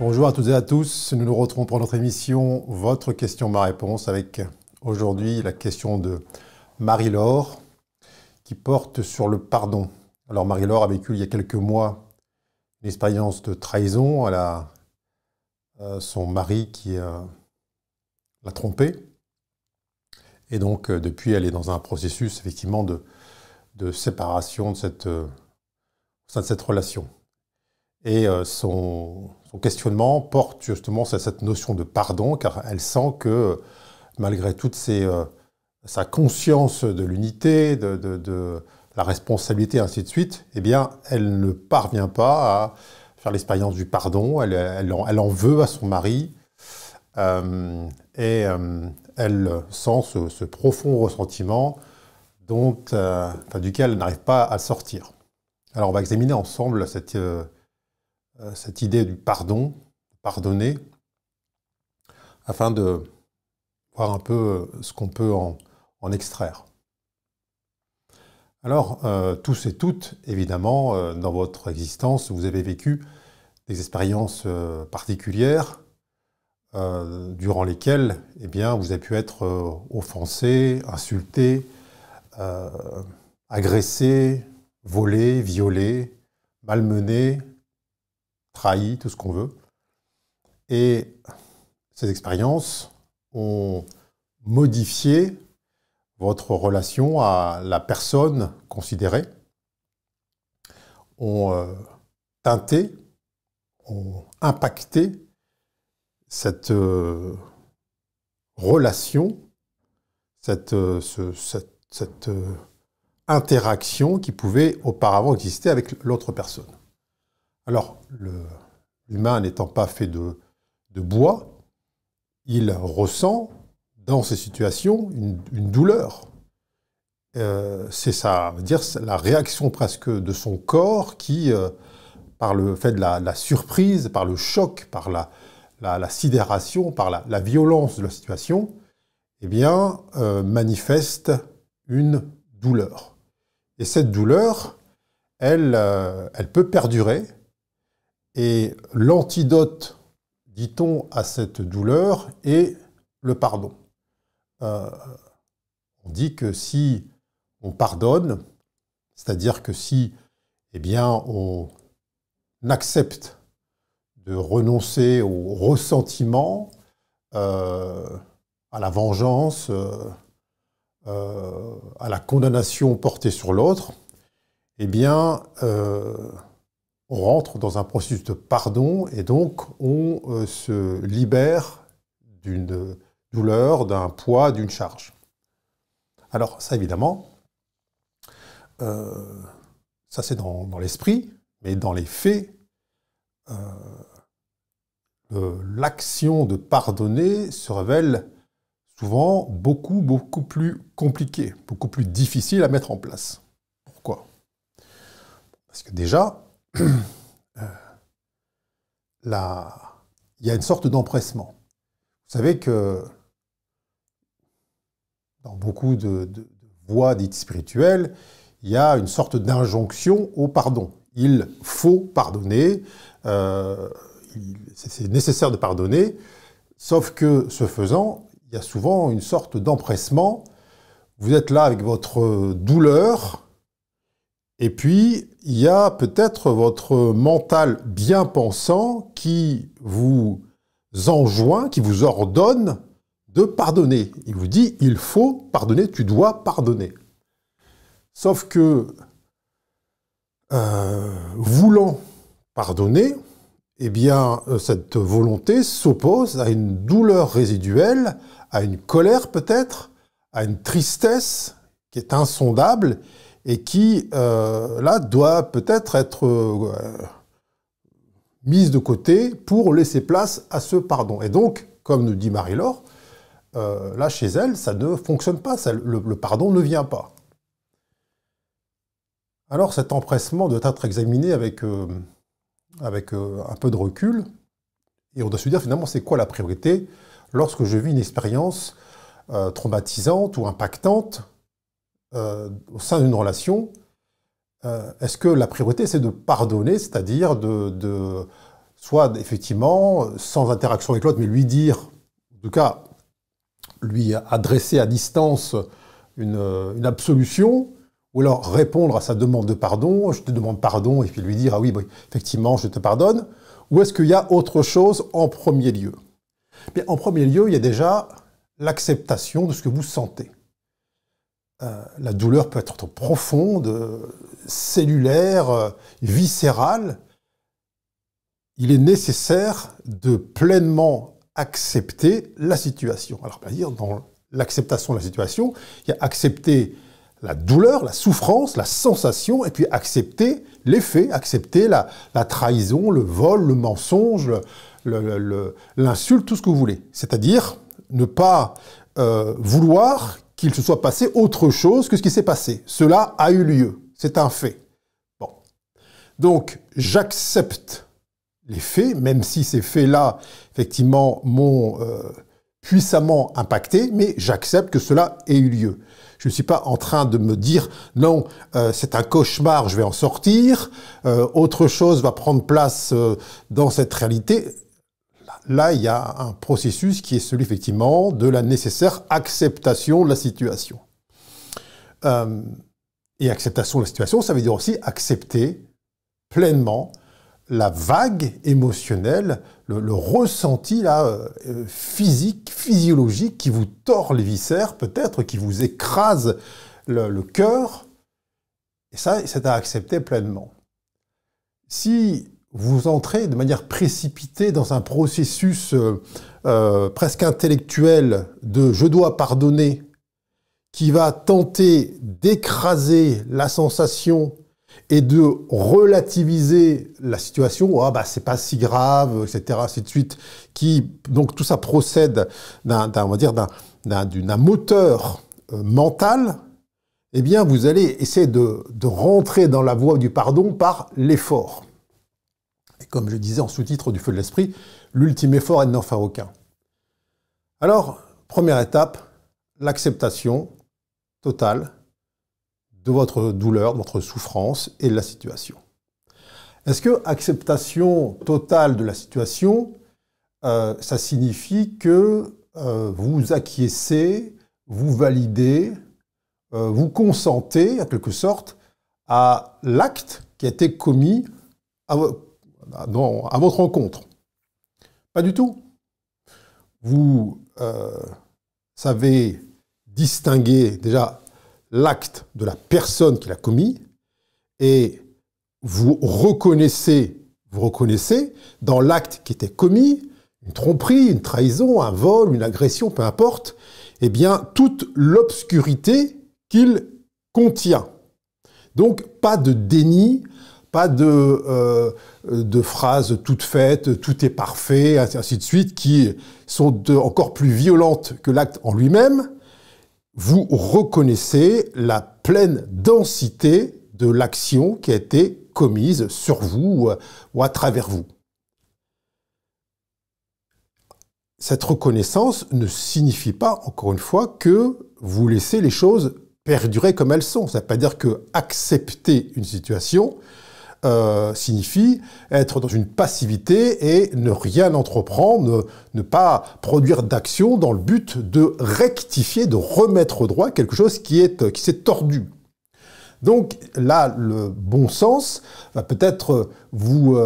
Bonjour à toutes et à tous, nous nous retrouvons pour notre émission Votre question, ma réponse, avec aujourd'hui la question de Marie-Laure qui porte sur le pardon. Alors Marie-Laure a vécu il y a quelques mois une expérience de trahison. Elle a son mari qui l'a trompée et donc depuis elle est dans un processus effectivement de séparation au sein de cette relation. Et son questionnement porte justement sur cette notion de pardon, car elle sent que malgré toute sa conscience de l'unité, de la responsabilité, ainsi de suite, eh bien, elle ne parvient pas à faire l'expérience du pardon. Elle en veut à son mari et elle sent ce profond ressentiment duquel elle n'arrive pas à sortir. Alors, on va examiner ensemble cette idée du pardon, pardonner, afin de voir un peu ce qu'on peut en extraire. Alors, tous et toutes, évidemment, dans votre existence, vous avez vécu des expériences particulières durant lesquelles eh bien, vous avez pu être offensé, insulté, agressé, volé, violé, malmené, trahi, tout ce qu'on veut. Et ces expériences ont modifié votre relation à la personne considérée, ont teinté, ont impacté cette relation, cette interaction qui pouvait auparavant exister avec l'autre personne. Alors, l'humain n'étant pas fait de bois, il ressent dans ces situations une douleur. C'est la réaction presque de son corps qui, par le fait de la surprise, par le choc, par la sidération, par la violence de la situation, eh bien, manifeste une douleur. Et cette douleur, elle peut perdurer. Et l'antidote, dit-on, à cette douleur est le pardon. On dit que si on pardonne, c'est-à-dire que si eh bien, on accepte de renoncer au ressentiment, à la vengeance, à la condamnation portée sur l'autre, eh bien, on rentre dans un processus de pardon et donc on se libère d'une douleur, d'un poids, d'une charge. Alors ça évidemment, ça c'est dans l'esprit, mais dans les faits, l'action de pardonner se révèle souvent beaucoup plus compliquée, beaucoup plus difficile à mettre en place. Pourquoi? Parce que déjà, il y a une sorte d'empressement. Vous savez que dans beaucoup de voies dites spirituelles, il y a une sorte d'injonction au pardon. Il faut pardonner, c'est nécessaire de pardonner, sauf que ce faisant, il y a souvent une sorte d'empressement. Vous êtes là avec votre douleur, et puis, il y a peut-être votre mental bien pensant qui vous enjoint, qui vous ordonne de pardonner. Il vous dit, il faut pardonner, tu dois pardonner. Sauf que, voulant pardonner, eh bien, cette volonté s'oppose à une douleur résiduelle, à une colère peut-être, à une tristesse qui est insondable, et qui, là, doit peut-être être mise de côté pour laisser place à ce pardon. Et donc, comme nous dit Marie-Laure, là, chez elle, ça ne fonctionne pas, le pardon ne vient pas. Alors, cet empressement doit être examiné avec un peu de recul, et on doit se dire, finalement, c'est quoi la priorité lorsque je vis une expérience traumatisante ou impactante au sein d'une relation, est-ce que la priorité c'est de pardonner, c'est-à-dire de soit effectivement sans interaction avec l'autre, mais lui dire, en tout cas, lui adresser à distance une absolution, ou alors répondre à sa demande de pardon, je te demande pardon, et puis lui dire, ah oui, effectivement, je te pardonne, ou est-ce qu'il y a autre chose en premier lieu? Mais en premier lieu, il y a déjà l'acceptation de ce que vous sentez. La douleur peut être profonde, cellulaire, viscérale. Il est nécessaire de pleinement accepter la situation. Alors, dans l'acceptation de la situation, il y a accepter la douleur, la souffrance, la sensation, et puis accepter les faits, accepter la trahison, le vol, le mensonge, l'insulte, tout ce que vous voulez. C'est-à-dire ne pas vouloir qu'il se soit passé autre chose que ce qui s'est passé. Cela a eu lieu, c'est un fait. Bon. Donc, j'accepte les faits, même si ces faits-là, effectivement, m'ont puissamment impacté, mais j'accepte que cela ait eu lieu. Je ne suis pas en train de me dire « non, c'est un cauchemar, je vais en sortir, autre chose va prendre place dans cette réalité ». Là, il y a un processus qui est celui, effectivement, de la nécessaire acceptation de la situation. Et acceptation de la situation, ça veut dire aussi accepter pleinement la vague émotionnelle, le ressenti là, physique, physiologique, qui vous tord les viscères, peut-être, qui vous écrase le cœur. Et ça, c'est à accepter pleinement. Si vous entrez de manière précipitée dans un processus presque intellectuel de « je dois pardonner », qui va tenter d'écraser la sensation et de relativiser la situation, ah bah c'est pas si grave, etc., ainsi de suite, donc tout ça procède d'un moteur mental, eh bien vous allez essayer de rentrer dans la voie du pardon par l'effort. Et comme je disais en sous-titre du Feu de l'Esprit, l'ultime effort est de n'en faire aucun. Alors, première étape, l'acceptation totale de votre douleur, de votre souffrance et de la situation. Est-ce que acceptation totale de la situation, ça signifie que vous acquiescez, vous validez, vous consentez, en quelque sorte, à l'acte qui a été commis à votre encontre? Pas du tout. Vous savez distinguer déjà l'acte de la personne qui l'a commis et vous reconnaissez dans l'acte qui était commis, une tromperie, une trahison, un vol, une agression, peu importe, eh bien, toute l'obscurité qu'il contient. Donc, pas de déni, pas de phrases toutes faites, tout est parfait, ainsi de suite, qui sont encore plus violentes que l'acte en lui-même. Vous reconnaissez la pleine densité de l'action qui a été commise sur vous ou à travers vous. Cette reconnaissance ne signifie pas, encore une fois, que vous laissez les choses perdurer comme elles sont. Ça ne veut pas dire que accepter une situation signifie être dans une passivité et ne rien entreprendre, ne pas produire d'action dans le but de rectifier, de remettre au droit quelque chose qui s'est tordu. Donc là, le bon sens va peut-être vous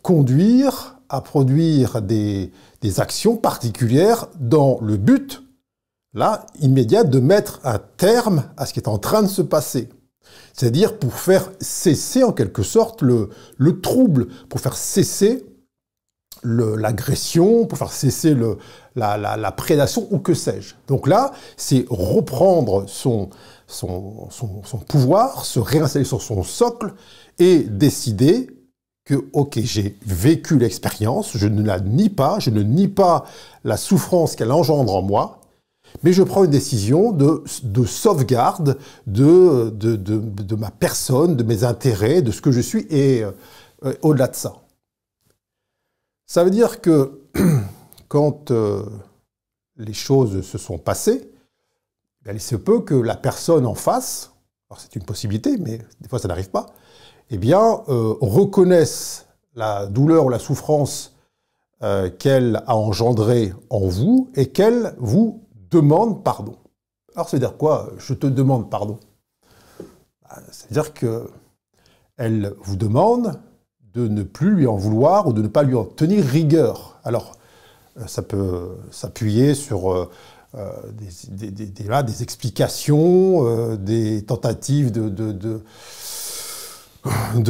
conduire à produire des actions particulières dans le but, là, immédiat, de mettre un terme à ce qui est en train de se passer. C'est-à-dire pour faire cesser en quelque sorte le trouble, pour faire cesser l'agression, pour faire cesser la prédation ou que sais-je. Donc là, c'est reprendre son pouvoir, se réinstaller sur son socle et décider que, ok, j'ai vécu l'expérience, je ne la nie pas, je ne nie pas la souffrance qu'elle engendre en moi, mais je prends une décision de sauvegarde de ma personne, de mes intérêts, de ce que je suis, et au-delà de ça. Ça veut dire que quand les choses se sont passées, il se peut que la personne en face, alors c'est une possibilité, mais des fois ça n'arrive pas, eh bien, reconnaisse la douleur ou la souffrance qu'elle a engendrée en vous et qu'elle vous demande pardon. Alors, ça veut dire quoi? Je te demande pardon. C'est-à-dire qu'elle vous demande de ne plus lui en vouloir ou de ne pas lui en tenir rigueur. Alors, ça peut s'appuyer sur des explications, des tentatives de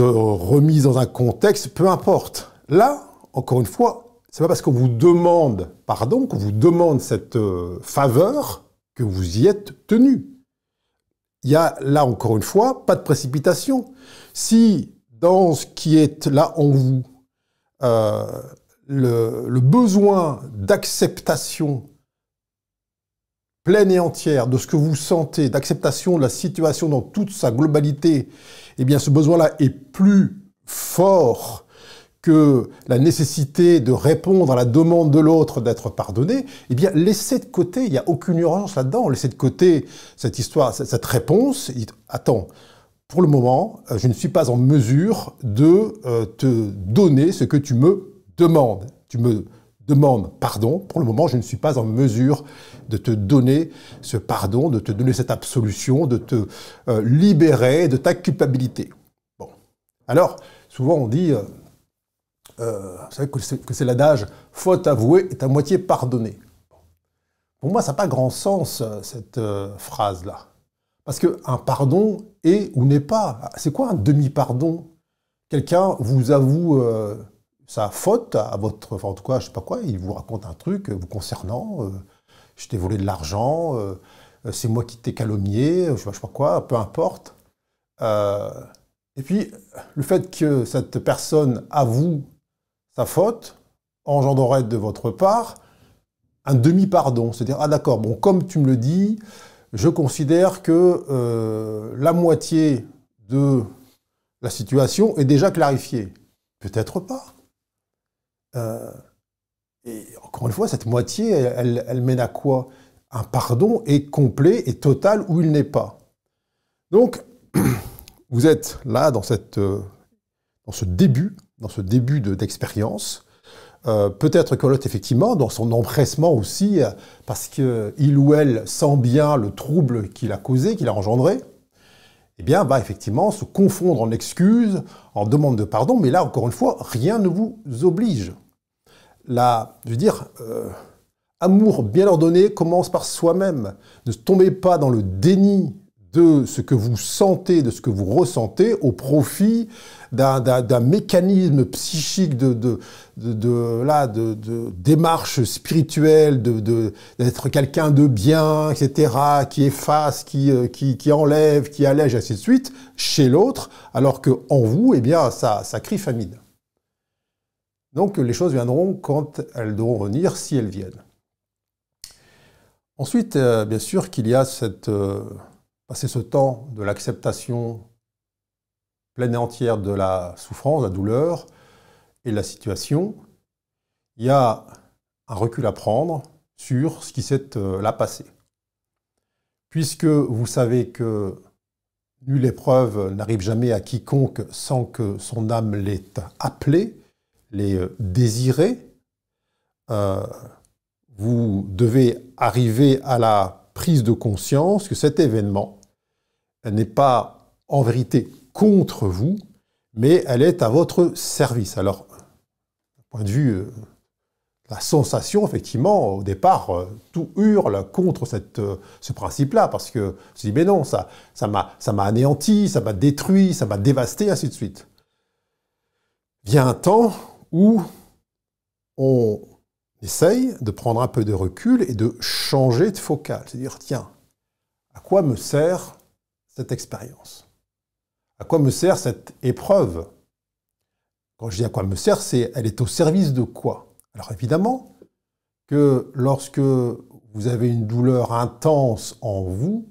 remise dans un contexte, peu importe. Là, encore une fois, c'est pas parce qu'on vous demande pardon, qu'on vous demande cette faveur, que vous y êtes tenu. Il y a là, encore une fois, pas de précipitation. Si, dans ce qui est là en vous, le besoin d'acceptation pleine et entière de ce que vous sentez, d'acceptation de la situation dans toute sa globalité, eh bien, ce besoin-là est plus fort que la nécessité de répondre à la demande de l'autre d'être pardonné, eh bien, laissez de côté, il n'y a aucune urgence là-dedans, laissez de côté cette histoire, cette réponse. Attends, pour le moment, je ne suis pas en mesure de te donner ce que tu me demandes. Tu me demandes pardon, pour le moment, je ne suis pas en mesure de te donner ce pardon, de te donner cette absolution, de te libérer de ta culpabilité. Bon. Alors, souvent on dit... vous savez que c'est l'adage « faute avouée est à moitié pardonnée ». Pour moi, ça n'a pas grand sens, cette phrase-là. Parce qu'un pardon est ou n'est pas. C'est quoi un demi-pardon? Quelqu'un vous avoue sa faute à votre... Enfin, en tout cas, je ne sais pas quoi, il vous raconte un truc vous concernant. Je t'ai volé de l'argent, c'est moi qui t'ai calomnié, je ne sais pas quoi, peu importe. Et puis, le fait que cette personne avoue sa faute engendrerait de votre part un demi-pardon. C'est-à-dire, ah d'accord, bon, comme tu me le dis, je considère que la moitié de la situation est déjà clarifiée. Peut-être pas. Et encore une fois, cette moitié, elle mène à quoi? Un pardon est complet et total où il n'est pas. Donc, vous êtes là dans ce début d'expérience. Peut-être que l'autre, effectivement, dans son empressement aussi, parce qu'il ou elle sent bien le trouble qu'il a causé, qu'il a engendré, eh bien, va effectivement se confondre en excuses, en demande de pardon, mais là, encore une fois, rien ne vous oblige. Là, je veux dire, amour bien ordonné commence par soi-même. Ne tombez pas dans le déni de ce que vous sentez, de ce que vous ressentez, au profit d'un mécanisme psychique de démarche spirituelle, d'être quelqu'un de bien, etc., qui efface, qui enlève, qui allège, ainsi de suite, chez l'autre, alors qu'en vous, eh bien, ça crie famine. Donc les choses viendront quand elles devront venir, si elles viennent. Ensuite, bien sûr qu'il y a passer ce temps de l'acceptation pleine et entière de la souffrance, de la douleur et de la situation. Il y a un recul à prendre sur ce qui s'est là passé. Puisque vous savez que nulle épreuve n'arrive jamais à quiconque sans que son âme l'ait appelée, l'ait désirée, vous devez arriver à la prise de conscience que cet événement n'est pas en vérité contre vous, mais elle est à votre service. Alors, du point de vue la sensation, effectivement, au départ, tout hurle contre ce principe-là, parce que je me dis, mais non, ça m'a anéanti, ça m'a détruit, ça m'a dévasté, ainsi de suite. Vient un temps où on essaye de prendre un peu de recul et de changer de focale. C'est-à-dire, tiens, à quoi me sert cette expérience? À quoi me sert cette épreuve? Quand je dis à quoi me sert, elle est au service de quoi? Alors évidemment que lorsque vous avez une douleur intense en vous,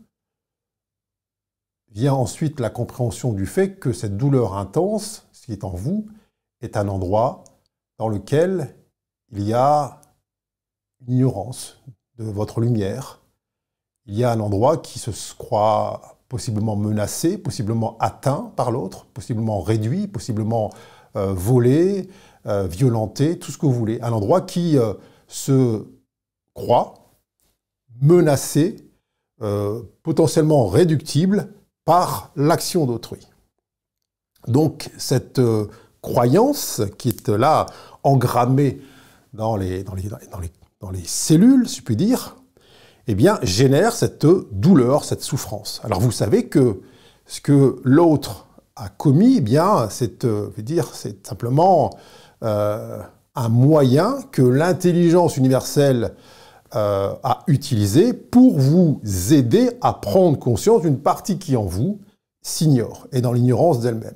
vient ensuite la compréhension du fait que cette douleur intense, ce qui est en vous, est un endroit dans lequel il y a une ignorance de votre lumière. Il y a un endroit qui se croit possiblement menacé, possiblement atteint par l'autre, possiblement réduit, possiblement voler, violenter, tout ce que vous voulez. Un endroit qui se croit menacé, potentiellement réductible par l'action d'autrui. Donc cette croyance qui est là engrammée dans les cellules, si je puis dire, eh bien, génère cette douleur, cette souffrance. Alors vous savez que ce que l'autre a commis, eh bien, c'est simplement un moyen que l'intelligence universelle a utilisé pour vous aider à prendre conscience d'une partie qui en vous s'ignore, et dans l'ignorance d'elle-même.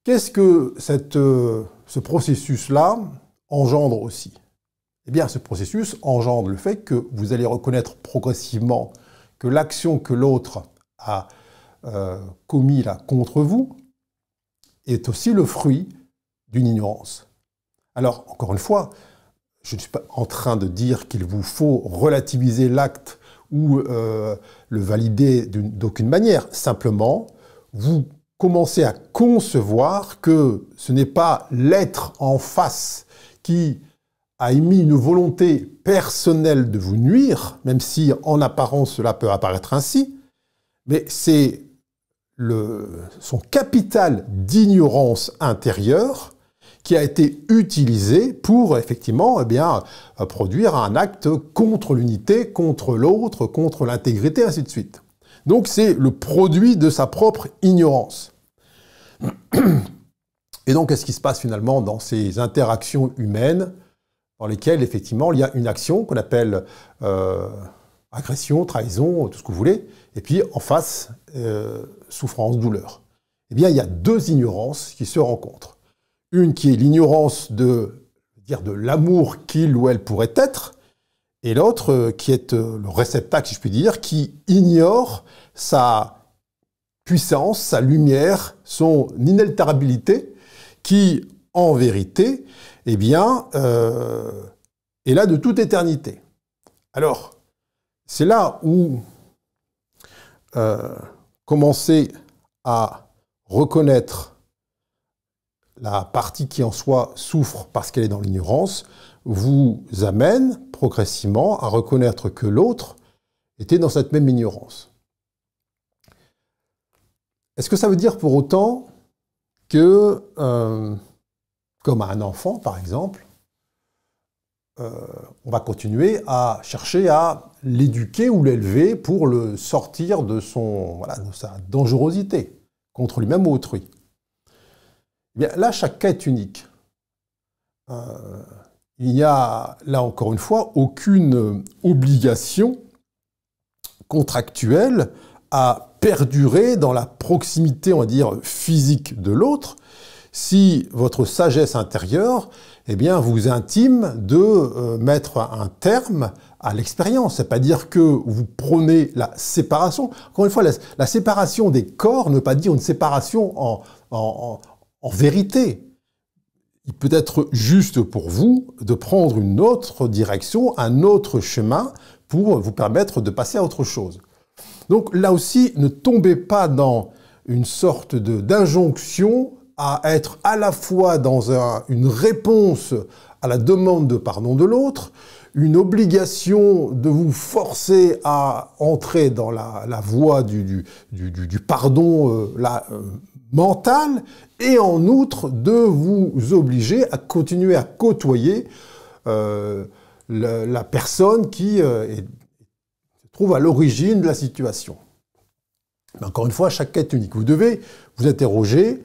Qu'est-ce que ce processus-là engendre aussi? Eh bien, ce processus engendre le fait que vous allez reconnaître progressivement que l'action que l'autre a commis là contre vous est aussi le fruit d'une ignorance. Alors, encore une fois, je ne suis pas en train de dire qu'il vous faut relativiser l'acte ou le valider d'aucune manière. Simplement, vous commencez à concevoir que ce n'est pas l'être en face qui a émis une volonté personnelle de vous nuire, même si en apparence cela peut apparaître ainsi, mais c'est son capital d'ignorance intérieure qui a été utilisé pour, effectivement, eh bien, produire un acte contre l'unité, contre l'autre, contre l'intégrité, ainsi de suite. Donc c'est le produit de sa propre ignorance. Et donc, qu'est-ce qui se passe finalement dans ces interactions humaines dans lesquelles, effectivement, il y a une action qu'on appelle agression, trahison, tout ce que vous voulez, et puis en face, souffrance, douleur. Eh bien, il y a deux ignorances qui se rencontrent. Une qui est l'ignorance de l'amour qu'il ou elle pourrait être, et l'autre qui est le réceptacle, si je puis dire, qui ignore sa puissance, sa lumière, son inaltérabilité, qui, en vérité, eh bien, est là de toute éternité. Alors, c'est là où commencer à reconnaître la partie qui en soi souffre parce qu'elle est dans l'ignorance, vous amène progressivement à reconnaître que l'autre était dans cette même ignorance. Est-ce que ça veut dire pour autant que, comme un enfant par exemple, on va continuer à chercher à l'éduquer ou l'élever pour le sortir de sa dangerosité contre lui-même ou autrui? Eh bien, là, chaque cas est unique. Il n'y a, là encore une fois, aucune obligation contractuelle à perdurer dans la proximité, on va dire, physique de l'autre, si votre sagesse intérieure, eh bien, vous intime de mettre un terme à l'expérience. C'est pas dire que vous prônez la séparation. Encore une fois, la séparation des corps ne veut pas dire une séparation en vérité. Il peut être juste pour vous de prendre une autre direction, un autre chemin pour vous permettre de passer à autre chose. Donc là aussi, ne tombez pas dans une sorte d'injonction à être à la fois dans une réponse à la demande de pardon de l'autre, une obligation de vous forcer à entrer dans la voie du pardon mental, et en outre de vous obliger à continuer à côtoyer la personne qui se trouve à l'origine de la situation. Mais encore une fois, chaque cas est unique. Vous devez vous interroger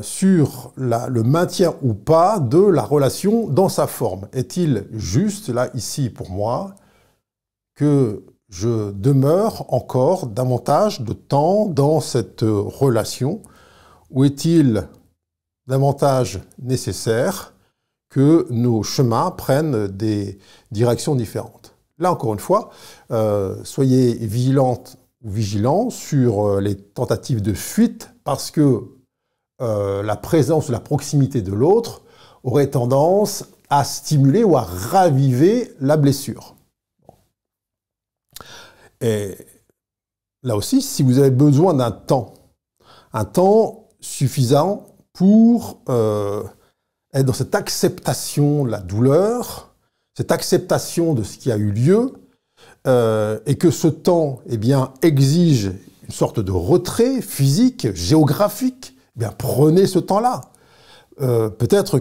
sur le maintien ou pas de la relation dans sa forme. Est-il juste, là, ici, pour moi, que je demeure encore davantage de temps dans cette relation, ou est-il davantage nécessaire que nos chemins prennent des directions différentes? Là, encore une fois, soyez vigilantes ou vigilants sur les tentatives de fuite, parce que la présence ou la proximité de l'autre aurait tendance à stimuler ou à raviver la blessure. Et là aussi, si vous avez besoin d'un temps suffisant pour être dans cette acceptation de la douleur, cette acceptation de ce qui a eu lieu, et que ce temps, eh bien, exige une sorte de retrait physique, géographique, eh bien, prenez ce temps-là. Peut-être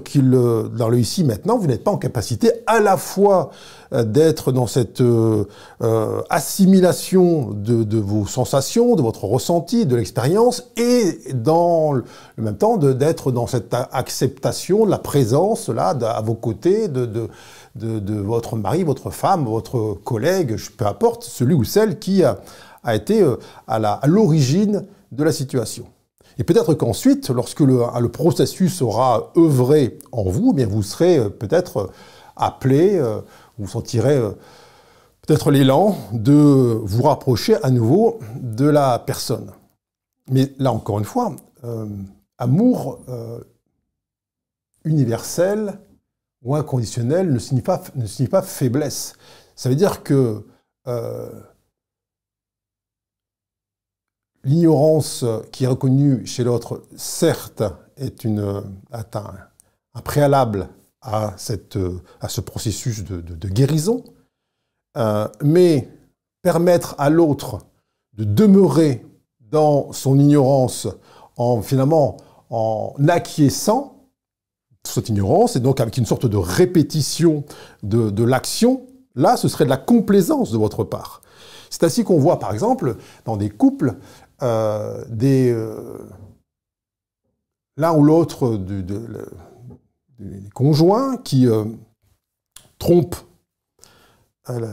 dans le ici maintenant, vous n'êtes pas en capacité à la fois d'être dans cette assimilation de vos sensations, de votre ressenti, de l'expérience, et dans le même temps d'être dans cette acceptation de la présence là à vos côtés de votre mari, votre femme, votre collègue, peu importe, celui ou celle qui a été à l'origine de la situation. Et peut-être qu'ensuite, lorsque le processus aura œuvré en vous, eh bien vous serez peut-être appelé, vous sentirez peut-être l'élan de vous rapprocher à nouveau de la personne. Mais là, encore une fois, amour universel ou inconditionnel ne signifie pas faiblesse. Ça veut dire que l'ignorance qui est reconnue chez l'autre, certes, est un préalable à ce processus de guérison, mais permettre à l'autre de demeurer dans son ignorance finalement en acquiesçant cette ignorance, et donc avec une sorte de répétition de l'action, là, ce serait de la complaisance de votre part. C'est ainsi qu'on voit, par exemple, dans des couples, l'un ou l'autre des conjoints qui trompent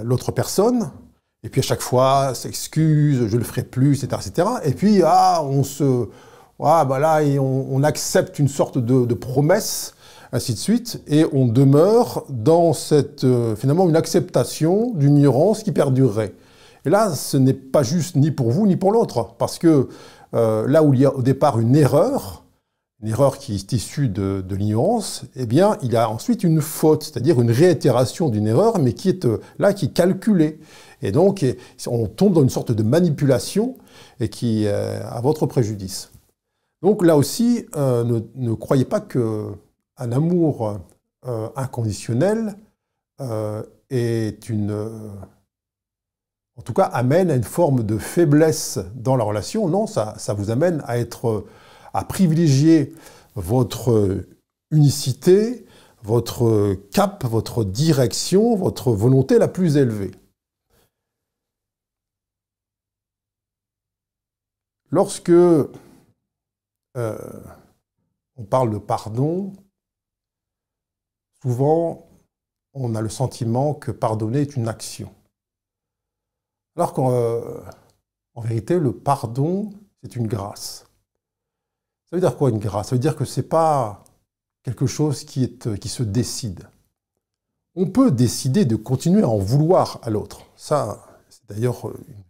l'autre personne, et puis à chaque fois s'excuse, je le ferai plus, etc., etc. Et puis on accepte une sorte de promesse, ainsi de suite, et on demeure dans finalement une acceptation d'une ignorance qui perdurerait. Et là, ce n'est pas juste ni pour vous ni pour l'autre, parce que là où il y a au départ une erreur qui est issue de l'ignorance, eh bien, il y a ensuite une faute, c'est-à-dire une réitération d'une erreur, mais qui est calculée. Et donc, on tombe dans une sorte de manipulation et qui est à votre préjudice. Donc là aussi, ne croyez pas qu'un amour inconditionnel en tout cas, amène à une forme de faiblesse dans la relation. Non, ça vous amène à privilégier votre unicité, votre cap, votre direction, votre volonté la plus élevée. Lorsque on parle de pardon, souvent, on a le sentiment que pardonner est une action. Alors qu'en vérité, le pardon, c'est une grâce. Ça veut dire quoi, une grâce? Ça veut dire que ce n'est pas quelque chose qui se décide. On peut décider de continuer à en vouloir à l'autre. Ça, c'est d'ailleurs une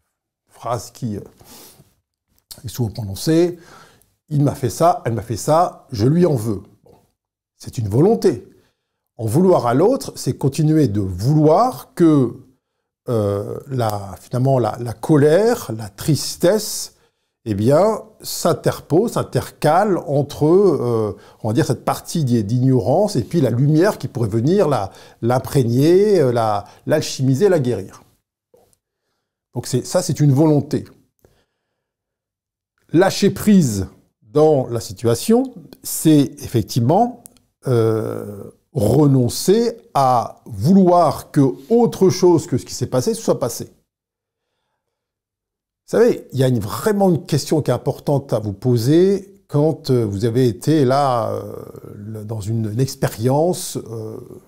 phrase qui est souvent prononcée. Il m'a fait ça, elle m'a fait ça, je lui en veux. Bon, c'est une volonté. En vouloir à l'autre, c'est continuer de vouloir que finalement la colère, la tristesse, eh bien, s'intercale entre, on va dire, cette partie d'ignorance et puis la lumière qui pourrait venir l'imprégner, l'alchimiser, la guérir. Donc ça, c'est une volonté. Lâcher prise dans la situation, c'est effectivement renoncer à vouloir que autre chose que ce qui s'est passé soit passé. Vous savez, il y a vraiment une question qui est importante à vous poser quand vous avez été là dans une expérience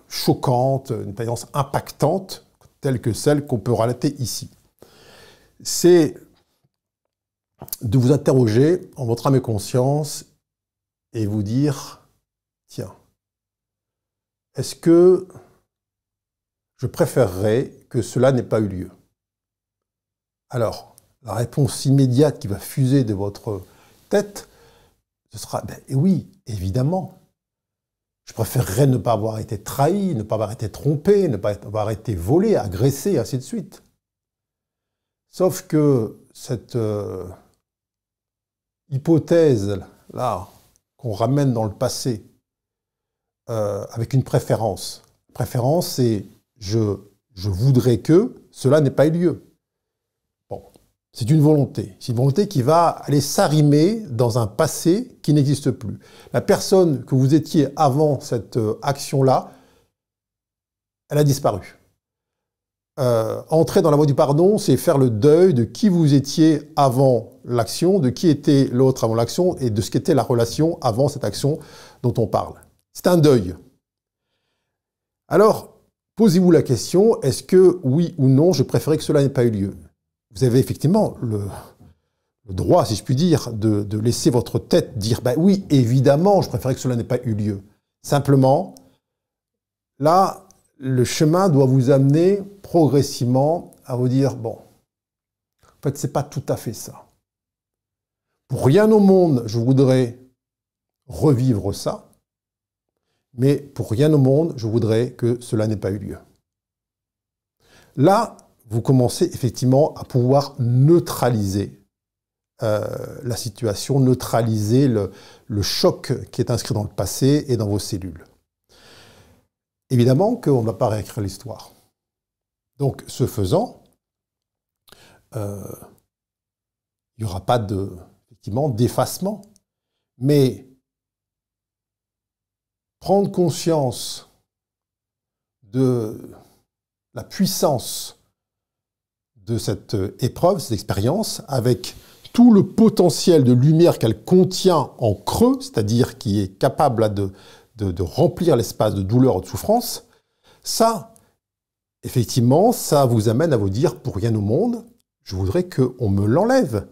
choquante, une expérience impactante, telle que celle qu'on peut relater ici. C'est de vous interroger en votre âme et conscience et vous dire, tiens, est-ce que je préférerais que cela n'ait pas eu lieu? Alors, la réponse immédiate qui va fuser de votre tête, ce sera oui, évidemment. Je préférerais ne pas avoir été trahi, ne pas avoir été trompé, ne pas avoir été volé, agressé, ainsi de suite. Sauf que cette hypothèse-là qu'on ramène dans le passé avec une préférence. Préférence, c'est je voudrais que cela n'ait pas eu lieu. Bon, c'est une volonté. C'est une volonté qui va aller s'arrimer dans un passé qui n'existe plus. La personne que vous étiez avant cette action-là, elle a disparu. Entrer dans la voie du pardon, c'est faire le deuil de qui vous étiez avant l'action, de qui était l'autre avant l'action et de ce qu'était la relation avant cette action dont on parle. C'est un deuil. Alors, posez-vous la question, est-ce que, oui ou non, je préférais que cela n'ait pas eu lieu? Vous avez effectivement le droit, si je puis dire, de laisser votre tête dire, ben oui, évidemment, je préférais que cela n'ait pas eu lieu. Simplement, là, le chemin doit vous amener progressivement à vous dire, bon, en fait, c'est pas tout à fait ça. Pour rien au monde, je voudrais revivre ça, mais pour rien au monde, je voudrais que cela n'ait pas eu lieu. Là, vous commencez effectivement à pouvoir neutraliser la situation, neutraliser le choc qui est inscrit dans le passé et dans vos cellules. Évidemment qu'on ne va pas réécrire l'histoire. Donc, ce faisant, il n'y aura pas effectivement, d'effacement. Mais prendre conscience de la puissance de cette épreuve, cette expérience, avec tout le potentiel de lumière qu'elle contient en creux, c'est-à-dire qui est capable là, de remplir l'espace de douleur ou de souffrance, ça, effectivement, ça vous amène à vous dire, pour rien au monde, je voudrais qu'on me l'enlève.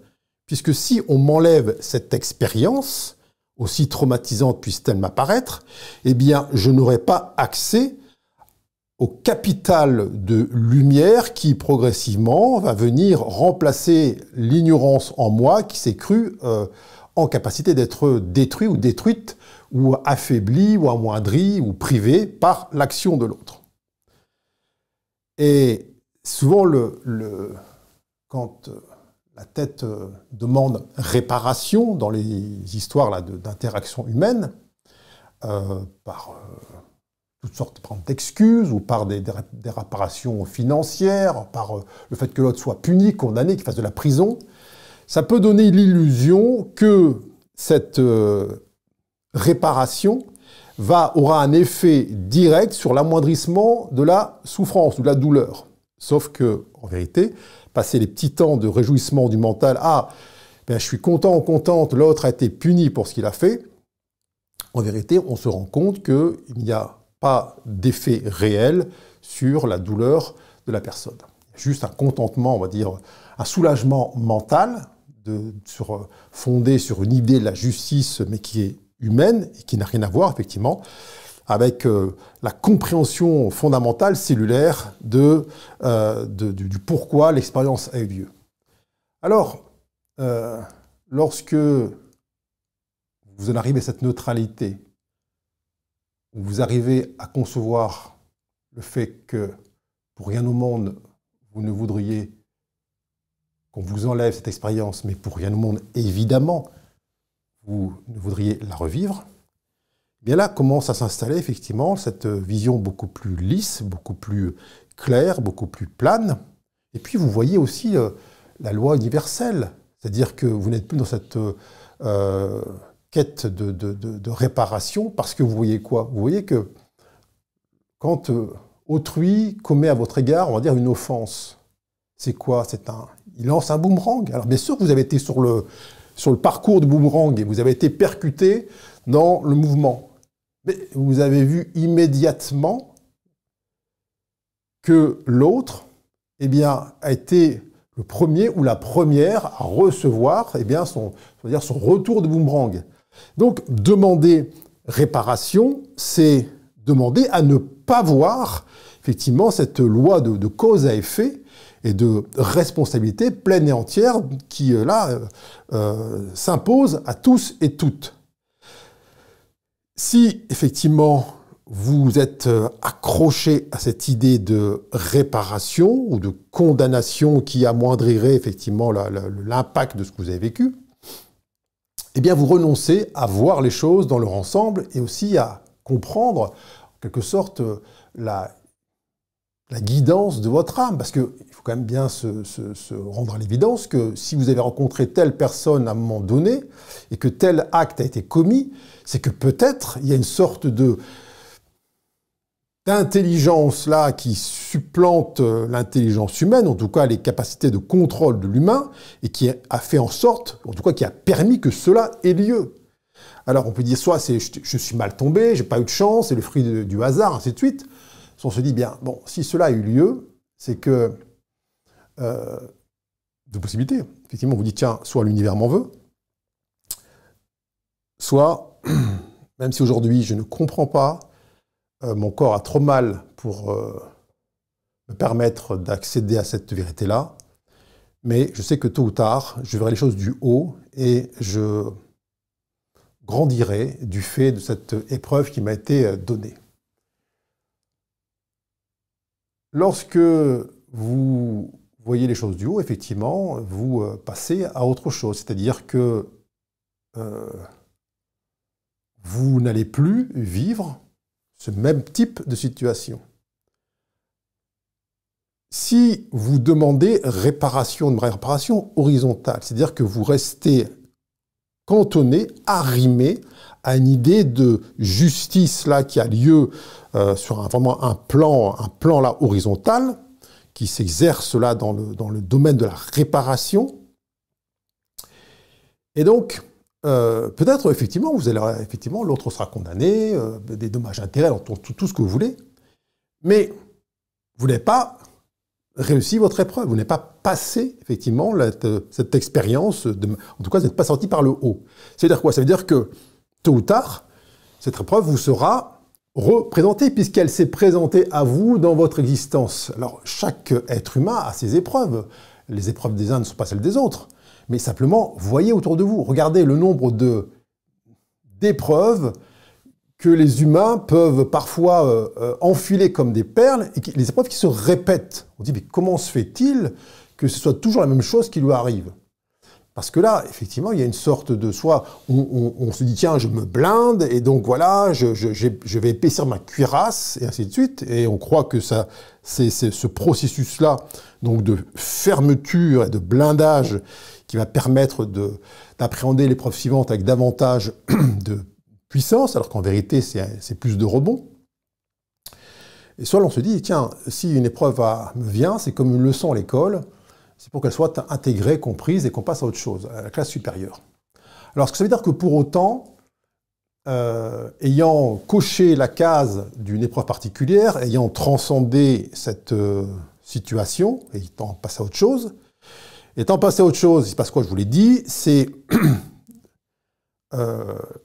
Puisque si on m'enlève cette expérience, aussi traumatisante puisse-t-elle m'apparaître, eh bien, je n'aurai pas accès au capital de lumière qui, progressivement, va venir remplacer l'ignorance en moi qui s'est crue en capacité d'être détruit ou détruite, ou affaibli, ou amoindri, ou privé par l'action de l'autre. Et souvent, quand la tête demande réparation dans les histoires d'interaction humaine, par toutes sortes d'excuses, ou par des réparations financières, par le fait que l'autre soit puni, condamné, qu'il fasse de la prison, ça peut donner l'illusion que cette réparation aura un effet direct sur l'amoindrissement de la souffrance ou de la douleur. Sauf que, en vérité, passer les petits temps de réjouissement du mental, je suis content ou contente, l'autre a été puni pour ce qu'il a fait, en vérité, on se rend compte qu'il n'y a pas d'effet réel sur la douleur de la personne. Juste un contentement, on va dire, un soulagement mental, fondé sur une idée de la justice, mais qui est humaine et qui n'a rien à voir, effectivement, avec la compréhension fondamentale, cellulaire, du pourquoi l'expérience a eu lieu. Alors, lorsque vous en arrivez à cette neutralité, où vous arrivez à concevoir le fait que, pour rien au monde, vous ne voudriez qu'on vous enlève cette expérience, mais pour rien au monde, évidemment, vous ne voudriez la revivre, bien là commence à s'installer effectivement cette vision beaucoup plus lisse, beaucoup plus claire, beaucoup plus plane. Et puis vous voyez aussi la loi universelle, c'est-à-dire que vous n'êtes plus dans cette quête de réparation, parce que vous voyez quoi? Vous voyez que quand autrui commet à votre égard, on va dire, une offense, c'est quoi? Il lance un boomerang. Alors bien sûr que vous avez été sur le parcours du boomerang et vous avez été percuté dans le mouvement. Mais vous avez vu immédiatement que l'autre, eh bien, a été le premier ou la première à recevoir, eh bien, son retour de boomerang. Donc, demander réparation, c'est demander à ne pas voir, effectivement, cette loi de cause à effet et de responsabilité pleine et entière qui, là, s'impose à tous et toutes. Si, effectivement, vous êtes accroché à cette idée de réparation ou de condamnation qui amoindrirait, effectivement, l'impact de ce que vous avez vécu, eh bien vous renoncez à voir les choses dans leur ensemble et aussi à comprendre, en quelque sorte, la guidance de votre âme. Parce qu'il faut quand même bien se rendre à l'évidence que si vous avez rencontré telle personne à un moment donné et que tel acte a été commis, c'est que peut-être il y a une sorte d'intelligence là qui supplante l'intelligence humaine, en tout cas les capacités de contrôle de l'humain, et qui a fait en sorte, en tout cas qui a permis que cela ait lieu. Alors on peut dire soit je suis mal tombé, j'ai pas eu de chance, c'est le fruit du hasard, ainsi de suite. On se dit bien, bon, si cela a eu lieu, c'est que deux possibilités. Effectivement, on vous dit, tiens, soit l'univers m'en veut, soit, même si aujourd'hui je ne comprends pas, mon corps a trop mal pour me permettre d'accéder à cette vérité-là, mais je sais que tôt ou tard, je verrai les choses du haut et je grandirai du fait de cette épreuve qui m'a été donnée. Lorsque vous voyez les choses du haut, effectivement, vous passez à autre chose. C'est-à-dire que vous n'allez plus vivre ce même type de situation. Si vous demandez une réparation horizontale, c'est-à-dire que vous restez cantonné, arrimé à une idée de justice là qui a lieu sur vraiment un plan là horizontal qui s'exerce là dans le domaine de la réparation. Et donc peut-être effectivement l'autre sera condamné, des dommages-intérêts, tout ce que vous voulez, mais vous n'avez pas réussi votre épreuve, vous n'avez pas passé effectivement cette expérience, en tout cas vous n'êtes pas sorti par le haut. C'est-à-dire quoi? Ça veut dire que tôt ou tard, cette épreuve vous sera représentée, puisqu'elle s'est présentée à vous dans votre existence. Alors, chaque être humain a ses épreuves. Les épreuves des uns ne sont pas celles des autres. Mais simplement, voyez autour de vous, regardez le nombre d'épreuves que les humains peuvent parfois enfiler comme des perles, et les épreuves qui se répètent. On dit, mais comment se fait-il que ce soit toujours la même chose qui lui arrive? Parce que là, effectivement, il y a une sorte de... Soit on se dit, tiens, je me blinde, et donc voilà, je vais épaissir ma cuirasse, et ainsi de suite. Et on croit que c'est ce processus-là, donc de fermeture et de blindage, qui va permettre d'appréhender l'épreuve suivante avec davantage de puissance, alors qu'en vérité, c'est plus de rebond. Et soit on se dit, tiens, si une épreuve me vient, c'est comme une leçon à l'école, c'est pour qu'elle soit intégrée, comprise et qu'on passe à autre chose, à la classe supérieure. Alors, ce que ça veut dire que pour autant, ayant coché la case d'une épreuve particulière, ayant transcendé cette situation, et étant passé à autre chose, il se passe quoi, je vous l'ai dit, c'est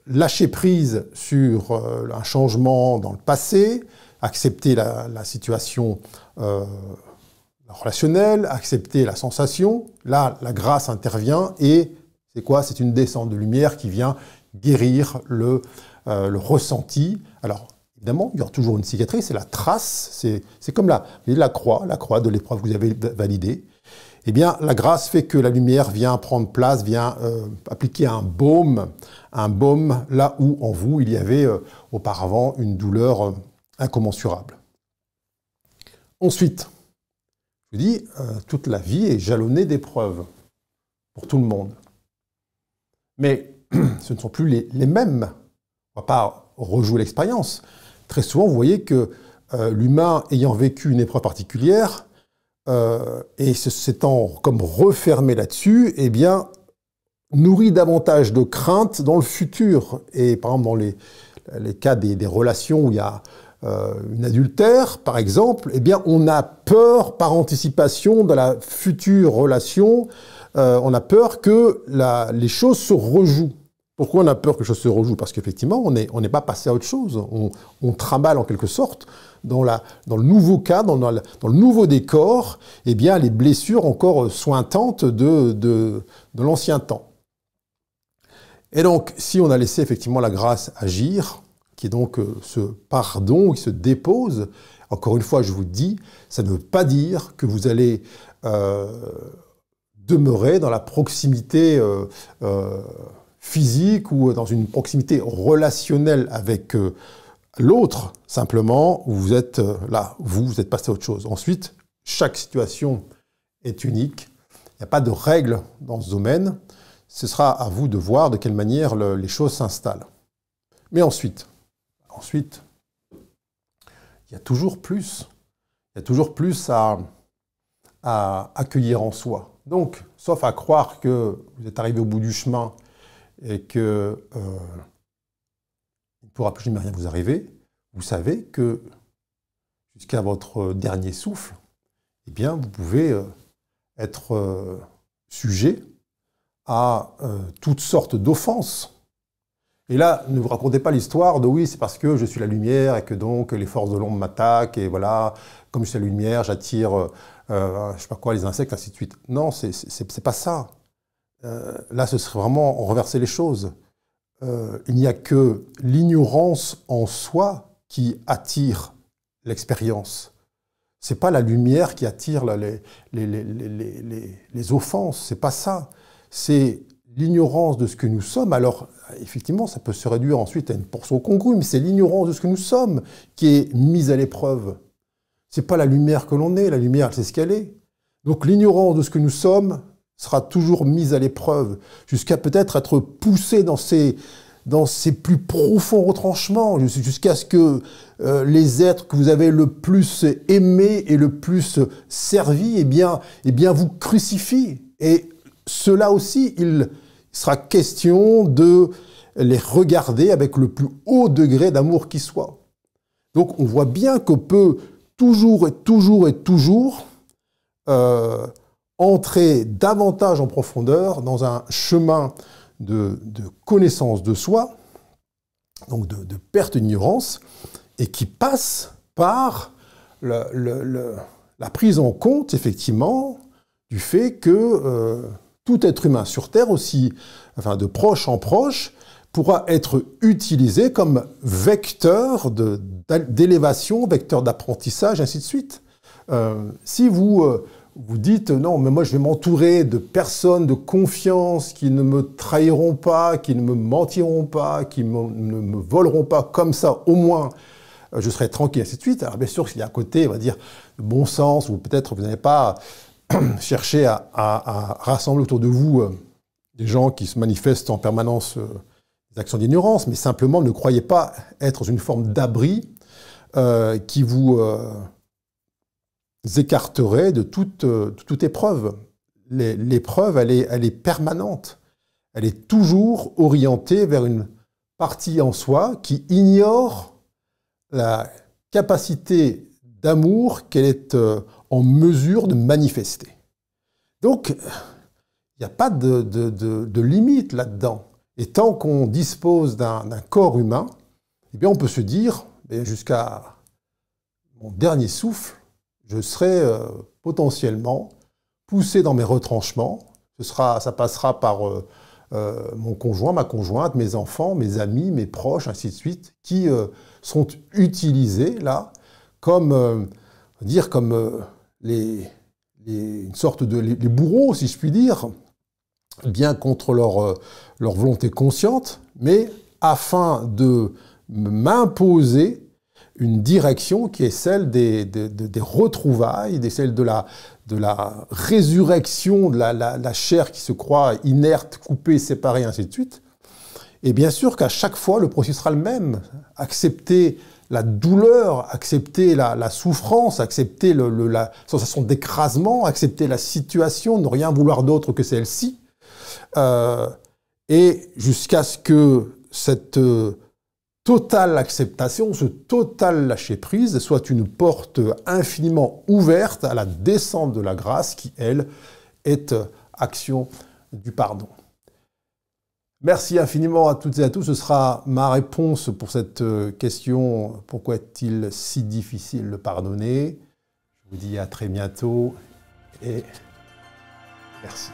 lâcher prise sur un changement dans le passé, accepter la situation relationnelle, accepter la sensation. Là, la grâce intervient et c'est quoi? C'est une descente de lumière qui vient guérir le ressenti. Alors, évidemment, il y aura toujours une cicatrice, c'est la trace, c'est comme la croix de l'épreuve que vous avez validée. Eh bien, la grâce fait que la lumière vient prendre place, vient appliquer un baume là où en vous il y avait auparavant une douleur incommensurable. Ensuite, je vous dis, toute la vie est jalonnée d'épreuves pour tout le monde. Mais ce ne sont plus les mêmes. On ne va pas rejouer l'expérience. Très souvent, vous voyez que l'humain ayant vécu une épreuve particulière, et s'étant comme refermé là-dessus, eh bien, nourrit davantage de crainte dans le futur. Et par exemple, dans les cas des relations où il y a une adultère, par exemple, eh bien, on a peur par anticipation de la future relation, on a peur que les choses se rejouent. Pourquoi on a peur que les choses se rejouent? Parce qu'effectivement, on n'est pas passé à autre chose. On trimballe en quelque sorte dans le nouveau cas, dans le nouveau décor, eh bien, les blessures encore sointantes de l'ancien temps. Et donc, si on a laissé effectivement la grâce agir, qui est donc ce pardon qui se dépose, encore une fois, je vous dis, ça ne veut pas dire que vous allez demeurer dans la proximité physique ou dans une proximité relationnelle avec l'autre, simplement, vous êtes là, vous êtes passé à autre chose. Ensuite, chaque situation est unique. Il n'y a pas de règle dans ce domaine. Ce sera à vous de voir de quelle manière les choses s'installent. Mais ensuite, il y a toujours plus. Il y a toujours plus à accueillir en soi. Donc, sauf à croire que vous êtes arrivé au bout du chemin et que il ne pourra plus jamais rien vous arriver, vous savez que jusqu'à votre dernier souffle, eh bien, vous pouvez être sujet à toutes sortes d'offenses. Et là, ne vous racontez pas l'histoire de oui, c'est parce que je suis la lumière et que donc les forces de l'ombre m'attaquent et voilà, comme je suis la lumière, j'attire, je sais pas quoi, les insectes, ainsi de suite. Non, c'est pas ça. Là, ce serait vraiment renverser les choses. Il n'y a que l'ignorance en soi qui attire l'expérience. C'est pas la lumière qui attire les offenses, c'est pas ça. C'est l'ignorance de ce que nous sommes. Alors, effectivement, ça peut se réduire ensuite à une portion congrue, mais c'est l'ignorance de ce que nous sommes qui est mise à l'épreuve. C'est pas la lumière que l'on est, la lumière, c'est ce qu'elle est. Donc, l'ignorance de ce que nous sommes sera toujours mise à l'épreuve, jusqu'à peut-être être poussée dans ses plus profonds retranchements, jusqu'à ce que les êtres que vous avez le plus aimés et le plus servis, eh bien vous crucifient. Et cela aussi, il sera question de les regarder avec le plus haut degré d'amour qui soit. Donc on voit bien qu'on peut toujours entrer davantage en profondeur dans un chemin de connaissance de soi, donc de perte d'ignorance, et qui passe par la prise en compte, effectivement, du fait que tout être humain sur Terre, aussi, enfin de proche en proche, pourra être utilisé comme vecteur d'élévation, vecteur d'apprentissage, ainsi de suite. Si vous dites « Non, mais moi je vais m'entourer de personnes de confiance qui ne me trahiront pas, qui ne me mentiront pas, qui ne me voleront pas, comme ça au moins je serai tranquille, ainsi de suite ». Alors bien sûr, s'il y a un côté, on va dire, de bon sens, ou peut-être vous n'avez pas cherché à rassembler autour de vous des gens qui se manifestent en permanence des actions d'ignorance, mais simplement ne croyez pas être dans une forme d'abri qui vous écarterait de toute épreuve. L'épreuve, elle est permanente. Elle est toujours orientée vers une partie en soi qui ignore la capacité d'amour qu'elle est en mesure de manifester. Donc, il n'y a pas de limite là-dedans. Et tant qu'on dispose d'un corps humain, eh bien on peut se dire, jusqu'à mon dernier souffle, je serai potentiellement poussé dans mes retranchements. Ça passera par mon conjoint, ma conjointe, mes enfants, mes amis, mes proches, ainsi de suite, qui sont utilisés là comme, une sorte de les bourreaux, si je puis dire, bien contre leur volonté consciente, mais afin de m'imposer une direction qui est celle des retrouvailles, celle de la résurrection de la chair qui se croit inerte, coupée, séparée, ainsi de suite. Et bien sûr qu'à chaque fois, le processus sera le même. Accepter la douleur, accepter la souffrance, accepter la sensation d'écrasement, accepter la situation, ne rien vouloir d'autre que celle-ci, et jusqu'à ce que cette totale acceptation, ce total lâcher-prise soit une porte infiniment ouverte à la descente de la grâce qui, elle, est action du pardon. Merci infiniment à toutes et à tous. Ce sera ma réponse pour cette question. Pourquoi est-il si difficile de pardonner? Je vous dis à très bientôt et merci.